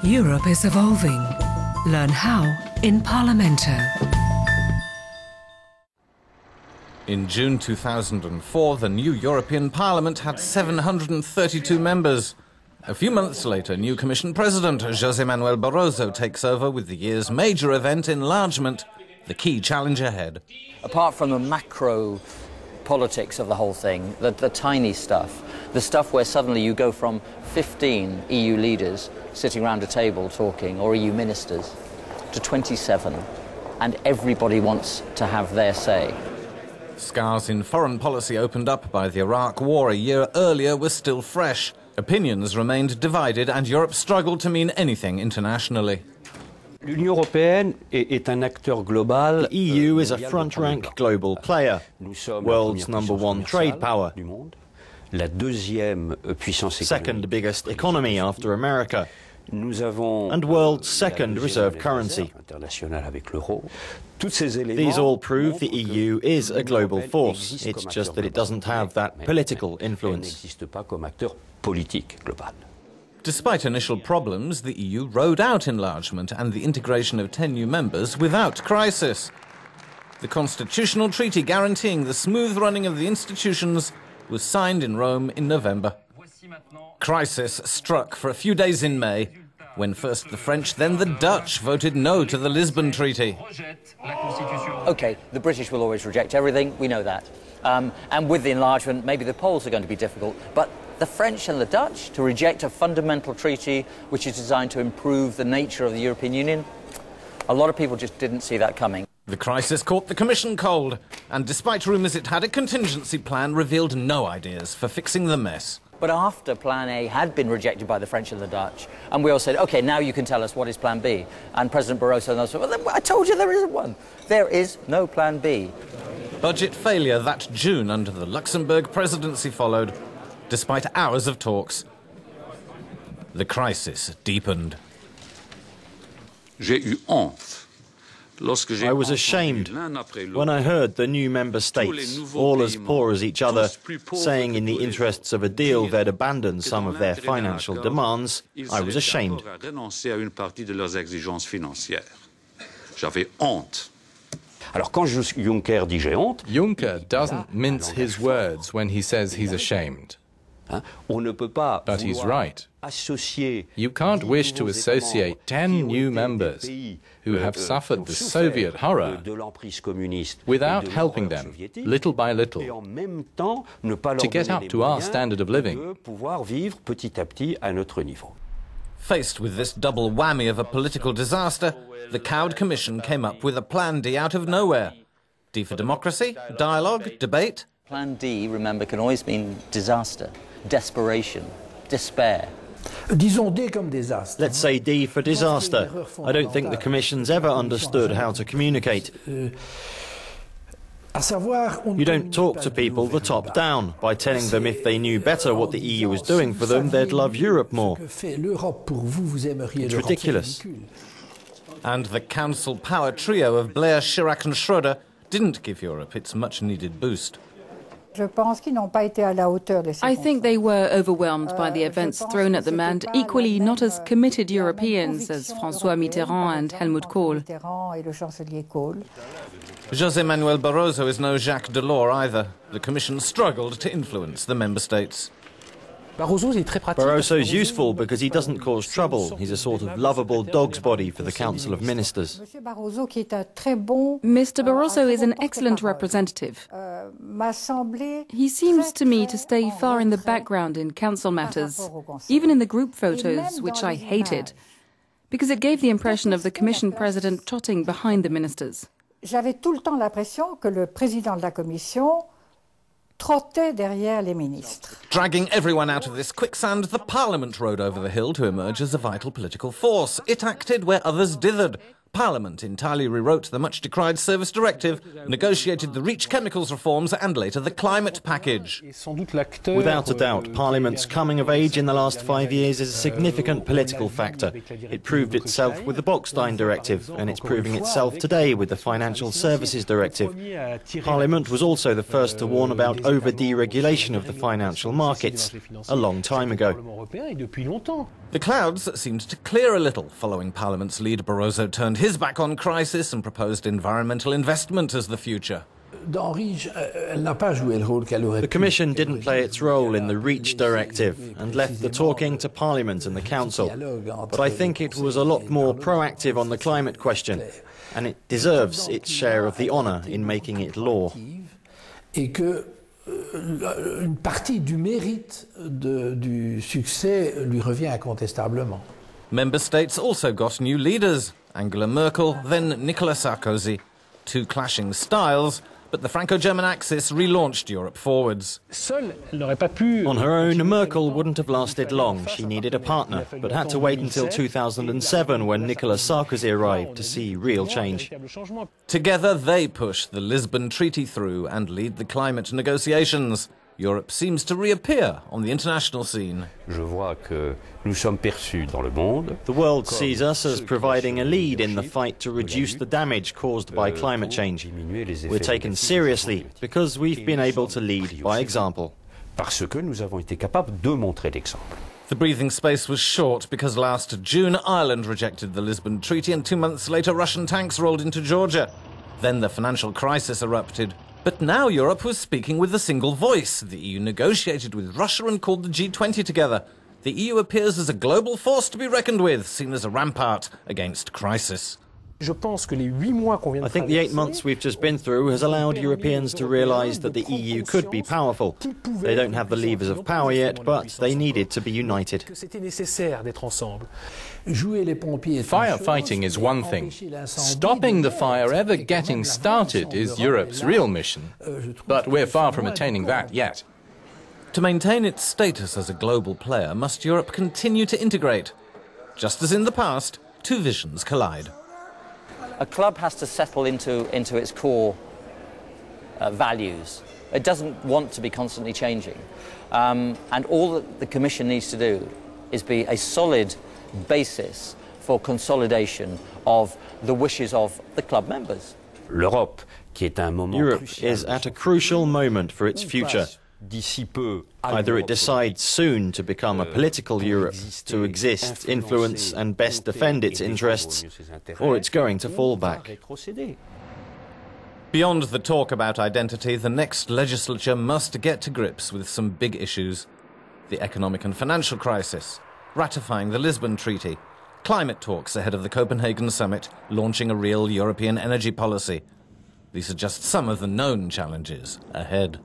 Europe is evolving. Learn how in Parlemento. In June 2004, the new European Parliament had 732 members. A few months later, new Commission President José Manuel Barroso takes over with the year's major event, enlargement, the key challenge ahead. Apart from the macro politics of the whole thing, the tiny stuff, the stuff where suddenly you go from 15 EU leaders sitting around a table talking, or EU ministers, to 27, and everybody wants to have their say. Scars in foreign policy opened up by the Iraq War a year earlier were still fresh. Opinions remained divided and Europe struggled to mean anything internationally. The EU is a front-rank global player, world's #1 trade power, second biggest economy after America, and world's second reserve currency. These all prove the EU is a global force. It's just that it doesn't have that political influence. Despite initial problems, the EU rode out enlargement and the integration of 10 new members without crisis. The constitutional treaty guaranteeing the smooth running of the institutions was signed in Rome in November. Crisis struck for a few days in May, when first the French, then the Dutch voted no to the Lisbon Treaty. OK, the British will always reject everything, we know that. And with the enlargement, maybe the Poles are going to be difficult, but the French and the Dutch to reject a fundamental treaty which is designed to improve the nature of the European Union, a lot of people just didn't see that coming. The crisis caught the Commission cold, and despite rumours it had a contingency plan, revealed no ideas for fixing the mess. But after Plan A had been rejected by the French and the Dutch, and we all said, OK, now you can tell us what is Plan B. And President Barroso and others said, well, I told you there isn't one. There is no Plan B. Budget failure that June under the Luxembourg presidency followed, despite hours of talks. The crisis deepened. I was ashamed when I heard the new member states, all as poor as each other, saying in the interests of a deal they'd abandon some of their financial demands. I was ashamed. Juncker doesn't mince his words when he says he's ashamed. But he's right. You can't wish to associate 10 new members who have suffered the Soviet horror without helping them, little by little, to get up to our standard of living. Faced with this double whammy of a political disaster, the cowed Commission came up with a Plan D out of nowhere. D for democracy, dialogue, debate. Plan D, remember, can always mean disaster, desperation, despair. Let's say D for disaster. I don't think the Commission's ever understood how to communicate. You don't talk to people the top down. By telling them if they knew better what the EU was doing for them, they'd love Europe more. It's ridiculous. And the council power trio of Blair, Chirac and Schröder didn't give Europe its much-needed boost. I think they were overwhelmed by the events thrown at them and equally not as committed Europeans as François Mitterrand and Helmut Kohl. José Manuel Barroso is no Jacques Delors either. The Commission struggled to influence the member states. Barroso's useful because he doesn't cause trouble. He's a sort of lovable dog's body for the Council of Ministers. Mr. Barroso is an excellent representative. He seems to me to stay far in the background in council matters, even in the group photos, which I hated, because it gave the impression of the Commission President trotting behind the ministers. J'avais tout le temps l'impression que le président de la Commission trottait derrière les ministres. Dragging everyone out of this quicksand, the Parliament rode over the hill to emerge as a vital political force. It acted where others dithered, Parliament entirely rewrote the much-decried Service Directive, negotiated the REACH chemicals reforms and later the climate package. Without a doubt, Parliament's coming of age in the last 5 years is a significant political factor. It proved itself with the Bockstein Directive, and it's proving itself today with the Financial Services Directive. Parliament was also the first to warn about over-deregulation of the financial markets a long time ago. The clouds seemed to clear a little following Parliament's lead. Barroso turned his back on crisis and proposed environmental investment as the future. The Commission didn't play its role in the REACH directive and left the talking to Parliament and the Council. But I think it was a lot more proactive on the climate question, and it deserves its share of the honour in making it law. Une partie du mérite du succès lui revient incontestablement. Member states also got new leaders. Angela Merkel, then Nicolas Sarkozy. Two clashing styles, but the Franco-German axis relaunched Europe forwards. On her own, Merkel wouldn't have lasted long. She needed a partner, but had to wait until 2007 when Nicolas Sarkozy arrived to see real change. Together they push the Lisbon Treaty through and lead the climate negotiations. Europe seems to reappear on the international scene. The world sees us as providing a lead in the fight to reduce the damage caused by climate change. We're taken seriously because we've been able to lead by example. The breathing space was short because last June Ireland rejected the Lisbon Treaty and 2 months later Russian tanks rolled into Georgia. Then the financial crisis erupted. But now Europe was speaking with a single voice. The EU negotiated with Russia and called the G20 together. The EU appears as a global force to be reckoned with, seen as a rampart against crisis. I think the 8 months we've just been through has allowed Europeans to realise that the EU could be powerful. They don't have the levers of power yet, but they needed to be united. Firefighting is one thing. Stopping the fire ever getting started is Europe's real mission. But we're far from attaining that yet. To maintain its status as a global player, must Europe continue to integrate? Just as in the past, two visions collide. A club has to settle into its core values. It doesn't want to be constantly changing. And all that the Commission needs to do is be a solid basis for consolidation of the wishes of the club members. Europe is at a crucial moment for its future. Either it decides soon to become a political Europe, to exist, influence and best defend its interests, or it's going to fall back. Beyond the talk about identity, the next legislature must get to grips with some big issues. The economic and financial crisis, ratifying the Lisbon Treaty, climate talks ahead of the Copenhagen summit, launching a real European energy policy. These are just some of the known challenges ahead.